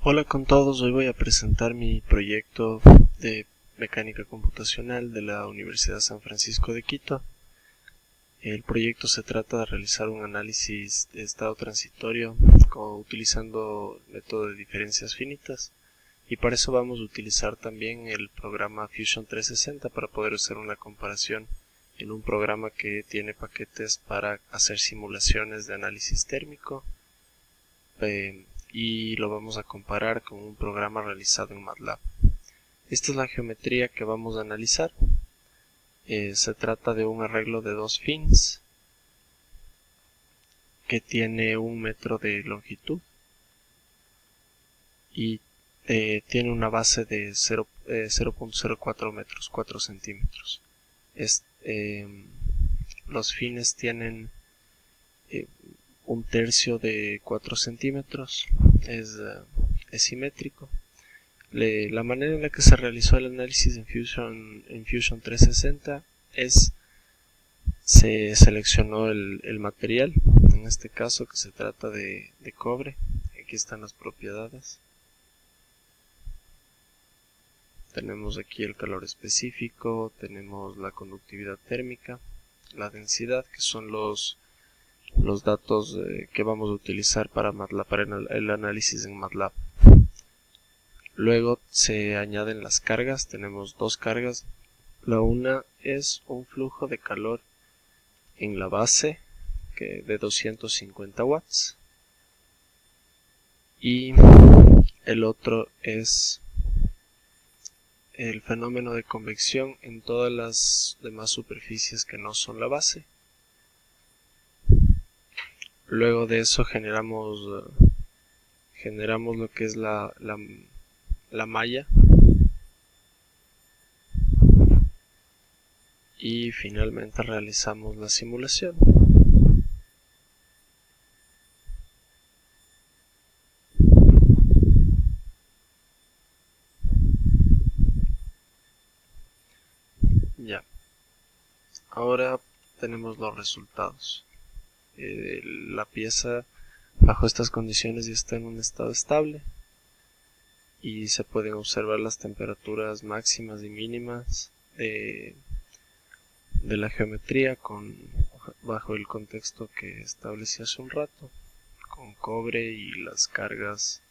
Hola con todos, hoy voy a presentar mi proyecto de mecánica computacional de la Universidad San Francisco de Quito. El proyecto se trata de realizar un análisis de estado transitorio utilizando el método de diferencias finitas, y para eso vamos a utilizar también el programa Fusion 360 para poder hacer una comparación en un programa que tiene paquetes para hacer simulaciones de análisis térmico, y lo vamos a comparar con un programa realizado en MATLAB. Esta es la geometría que vamos a analizar. Se trata de un arreglo de dos fins que tiene 1 metro de longitud y tiene una base de 0.04 metros, 4 centímetros. Los fines tienen 1/3 de 4 centímetros, es simétrico. La manera en la que se realizó el análisis en Fusion 360 se seleccionó el material, en este caso que se trata de cobre. Aquí están las propiedades. Tenemos aquí el calor específico, tenemos la conductividad térmica, la densidad, que son los datos que vamos a utilizar para el análisis en MATLAB. Luego se añaden las cargas. Tenemos dos cargas. La una es un flujo de calor en la base de 250 watts, y el otro es el fenómeno de convección en todas las demás superficies que no son la base. Luego de eso generamos lo que es la malla, y finalmente realizamos la simulación. Ya, ahora tenemos los resultados. La pieza bajo estas condiciones ya está en un estado estable y se pueden observar las temperaturas máximas y mínimas de la geometría bajo el contexto que establecí hace un rato, con cobre y las cargas,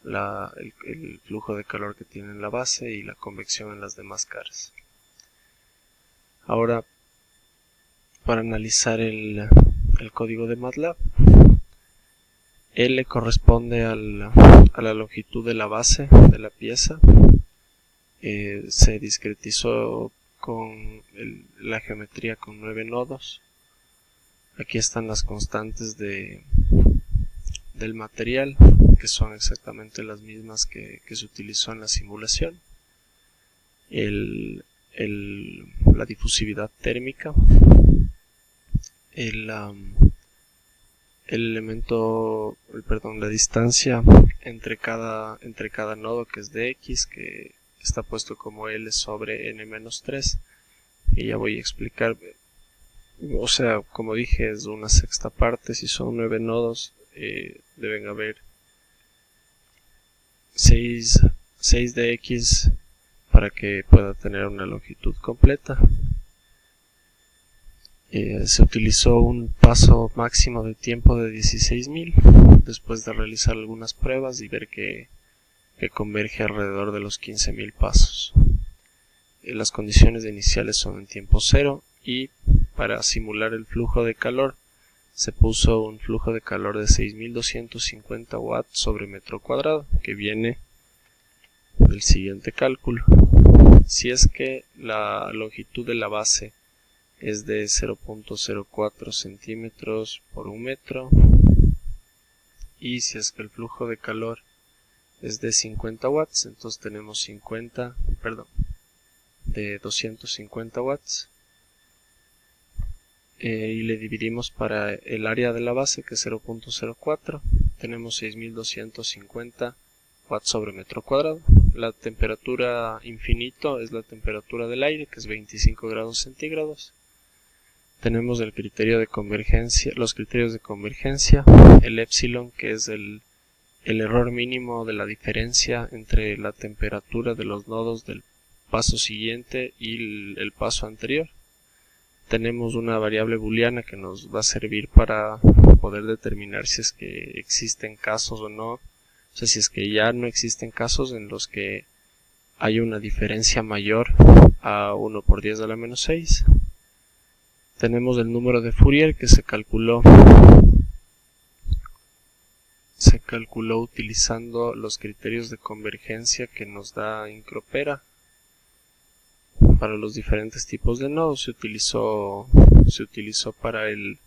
el flujo de calor que tiene en la base y la convección en las demás caras. Ahora, para analizar el código de MATLAB, L corresponde a la longitud de la base de la pieza. Se discretizó con la geometría con 9 nodos. Aquí están las constantes del material, que son exactamente las mismas que se utilizó en la simulación. La difusividad térmica, la distancia entre cada nodo, que es de X, que está puesto como L sobre n-3, y ya voy a explicar. O sea, como dije, es una sexta parte. Si son 9 nodos, deben haber 6 de X para que pueda tener una longitud completa. Se utilizó un paso máximo de tiempo de 16.000 después de realizar algunas pruebas y ver que converge alrededor de los 15.000 pasos. Las condiciones iniciales son en tiempo cero, y para simular el flujo de calor se puso un flujo de calor de 6.250 watts sobre metro cuadrado, que viene del siguiente cálculo. Si es que la longitud de la base es de 0.04 centímetros por 1 metro, y si es que el flujo de calor es de 50 watts, entonces tenemos de 250 watts, y le dividimos para el área de la base, que es 0.04, tenemos 6.250 watts sobre metro cuadrado. La temperatura infinito es la temperatura del aire, que es 25 grados centígrados. Tenemos los criterios de convergencia, el epsilon, que es el el error mínimo de la diferencia entre la temperatura de los nodos del paso siguiente y el paso anterior. Tenemos una variable booleana que nos va a servir para poder determinar si es que existen casos o no. O sea, si es que ya no existen casos en los que hay una diferencia mayor a 1 por 10 a la menos 6. Tenemos el número de Fourier que se calculó utilizando los criterios de convergencia que nos da Incropera. Para los diferentes tipos de nodos se utilizó para el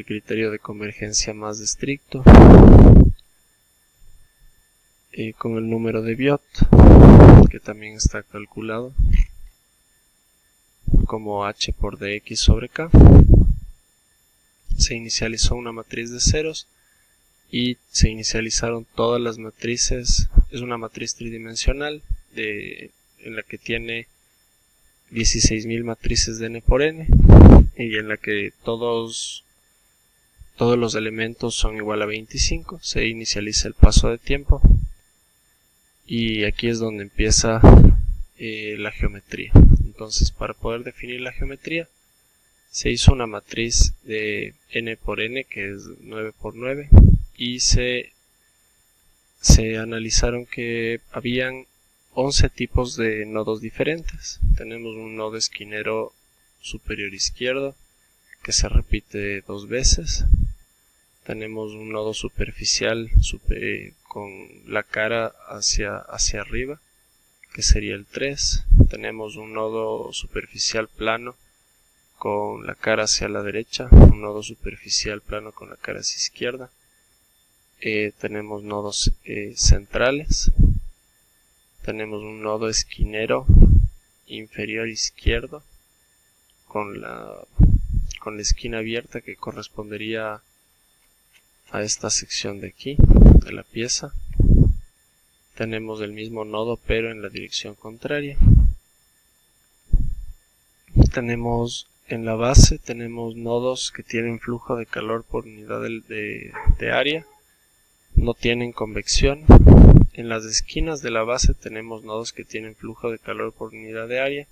criterio de convergencia más estricto, con el número de Biot, que también está calculado como h por dx sobre k. Se inicializó una matriz de ceros y se inicializaron todas las matrices. Es una matriz tridimensional en la que tiene 16.000 matrices de n por n y en la que todos los elementos son igual a 25. Se inicializa el paso de tiempo y aquí es donde empieza la geometría. Entonces, para poder definir la geometría se hizo una matriz de n por n, que es 9 por 9, y se analizaron que habían 11 tipos de nodos diferentes. Tenemos un nodo esquinero superior izquierdo que se repite 2 veces. Tenemos un nodo superficial con la cara hacia arriba, que sería el 3. Tenemos un nodo superficial plano con la cara hacia la derecha, un nodo superficial plano con la cara hacia izquierda. Tenemos nodos centrales. Tenemos un nodo esquinero inferior izquierdo con la esquina abierta, que correspondería a esta sección de aquí de la pieza. Tenemos el mismo nodo pero en la dirección contraria. En la base tenemos nodos que tienen flujo de calor por unidad de área, no tienen convección. En las esquinas de la base tenemos nodos que tienen flujo de calor por unidad de área,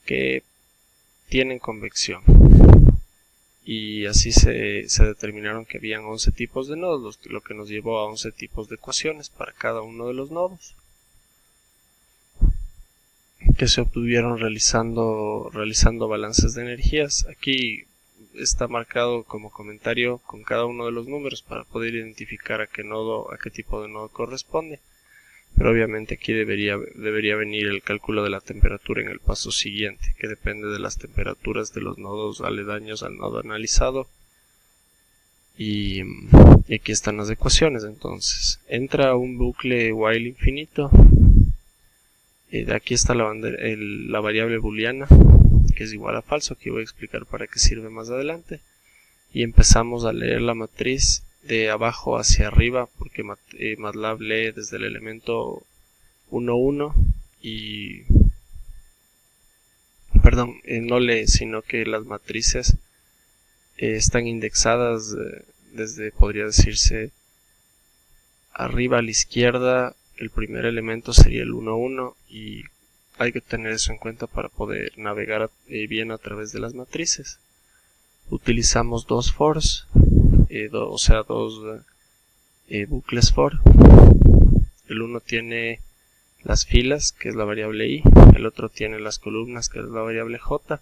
que tienen convección. Y así se determinaron que habían 11 tipos de nodos, lo que nos llevó a 11 tipos de ecuaciones para cada uno de los nodos, que se obtuvieron realizando balances de energías. Aquí está marcado como comentario con cada uno de los números para poder identificar a qué tipo de nodo corresponde. Pero obviamente aquí debería venir el cálculo de la temperatura en el paso siguiente, que depende de las temperaturas de los nodos aledaños al nodo analizado. Y aquí están las ecuaciones. Entonces, entra un bucle while infinito. Aquí está la variable booleana, que es igual a falso, que voy a explicar para qué sirve más adelante. Y empezamos a leer la matriz de abajo hacia arriba, porque MATLAB lee desde el elemento 1, 1 y... Perdón, no lee, sino que las matrices están indexadas desde, podría decirse, arriba a la izquierda. El primer elemento sería el 1, 1 y hay que tener eso en cuenta para poder navegar bien a través de las matrices. Utilizamos dos fors, dos bucles for. El uno tiene las filas, que es la variable i, el otro tiene las columnas, que es la variable j,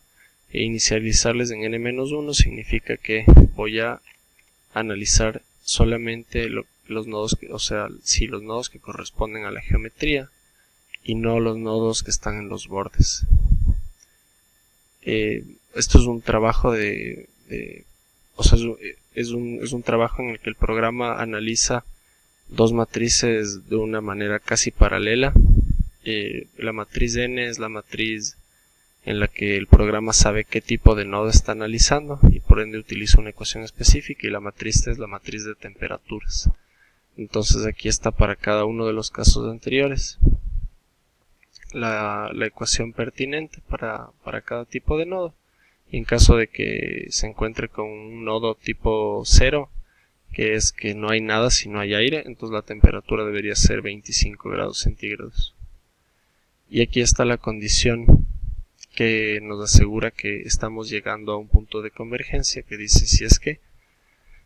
e inicializarles en n-1 significa que voy a analizar solamente los nodos, los nodos que corresponden a la geometría y no los nodos que están en los bordes. Esto es un trabajo es un trabajo en el que el programa analiza dos matrices de una manera casi paralela. La matriz n es la matriz en la que el programa sabe qué tipo de nodo está analizando y por ende utiliza una ecuación específica, y la matriz t es la matriz de temperaturas. Entonces aquí está para cada uno de los casos anteriores la ecuación pertinente para cada tipo de nodo. Y en caso de que se encuentre con un nodo tipo 0, que es que no hay nada si no hay aire, entonces la temperatura debería ser 25 grados centígrados. Y aquí está la condición que nos asegura que estamos llegando a un punto de convergencia, que dice si es que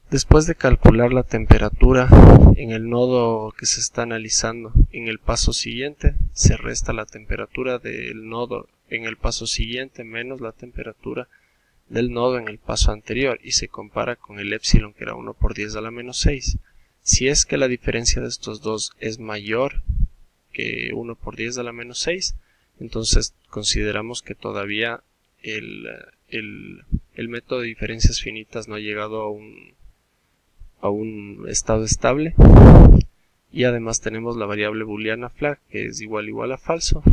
después de calcular la temperatura en el nodo que se está analizando en el paso siguiente, se resta la temperatura del nodo en el paso siguiente menos la temperatura del nodo en el paso anterior y se compara con el epsilon, que era 1 por 10 a la menos 6. Si es que la diferencia de estos dos es mayor que 1 por 10 a la menos 6, entonces consideramos que todavía el método de diferencias finitas no ha llegado a un estado estable, y además tenemos la variable booleana flag, que es igual a falso.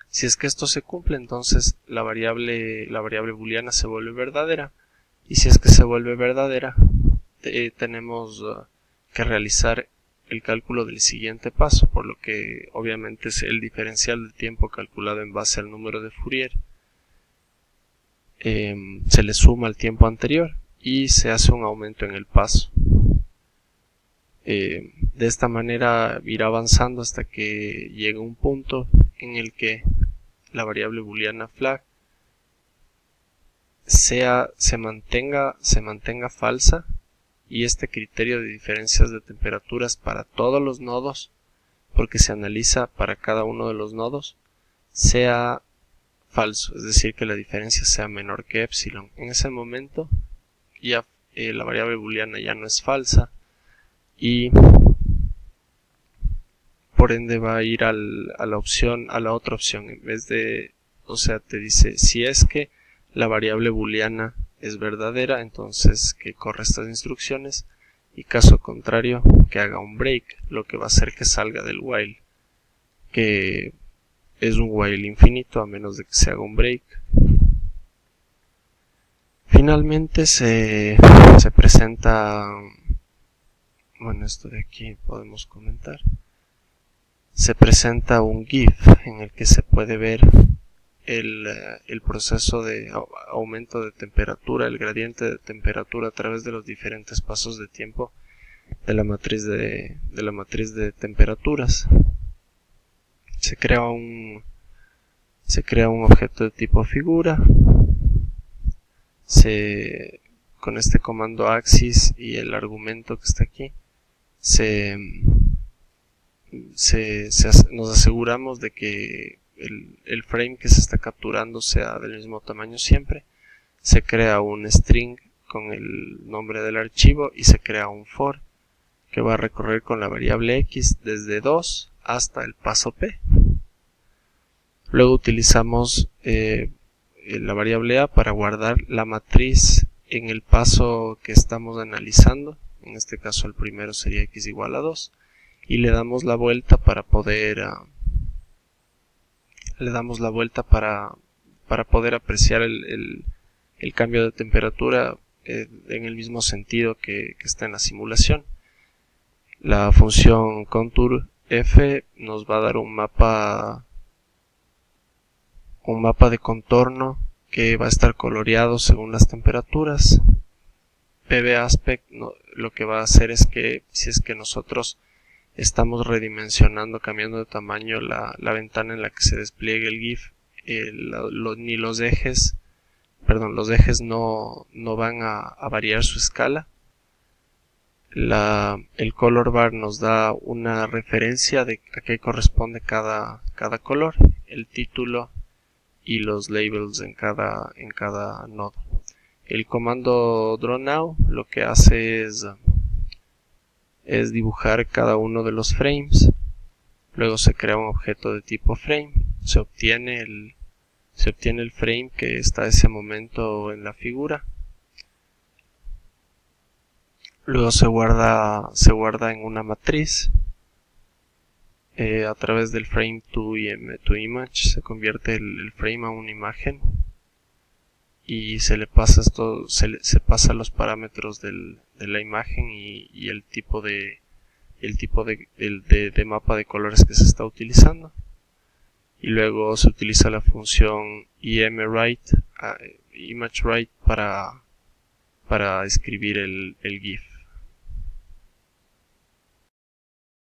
Si es que esto se cumple, entonces la variable booleana se vuelve verdadera, y si es que se vuelve verdadera, tenemos que realizar el cálculo del siguiente paso, por lo que obviamente es el diferencial de tiempo calculado en base al número de Fourier, se le suma al tiempo anterior y se hace un aumento en el paso. De esta manera irá avanzando hasta que llegue un punto en el que la variable booleana flag se mantenga falsa, y este criterio de diferencias de temperaturas para todos los nodos, porque se analiza para cada uno de los nodos, sea falso, es decir, que la diferencia sea menor que epsilon. En ese momento ya la variable booleana ya no es falsa y por ende va a ir a la otra opción, en vez de, o sea, te dice si es que la variable booleana es verdadera, entonces que corra estas instrucciones, y caso contrario que haga un break, lo que va a hacer que salga del while, que es un while infinito a menos de que se haga un break. Finalmente se presenta, bueno, esto de aquí podemos comentar, se presenta un GIF en el que se puede ver el proceso de aumento de temperatura, el gradiente de temperatura a través de los diferentes pasos de tiempo de la matriz de temperaturas. Se crea un objeto de tipo figura. Con este comando axis y el argumento que está aquí, nos aseguramos de que el frame que se está capturando sea del mismo tamaño siempre. Se crea un string con el nombre del archivo y se crea un for que va a recorrer con la variable x desde 2 hasta el paso p. Luego utilizamos la variable a para guardar la matriz en el paso que estamos analizando. En este caso el primero sería x igual a 2, y le damos la vuelta para poder apreciar el cambio de temperatura en el mismo sentido que está en la simulación. La función contour f nos va a dar un mapa de contorno que va a estar coloreado según las temperaturas. pbaspect lo que va a hacer es que si es que nosotros estamos redimensionando, cambiando de tamaño la ventana en la que se despliegue el GIF, ni los ejes no van a variar su escala. El color bar nos da una referencia de a qué corresponde cada color, el título y los labels en cada nodo. El comando drawNow lo que hace es dibujar cada uno de los frames. Luego se crea un objeto de tipo frame, se obtiene el frame que está a ese momento en la figura. Luego se guarda en una matriz. A través del frame to image se convierte el frame a una imagen y se le pasa se pasa los parámetros de la imagen y el tipo de mapa de colores que se está utilizando, y luego se utiliza la función imWrite, ImageWrite para para escribir el GIF.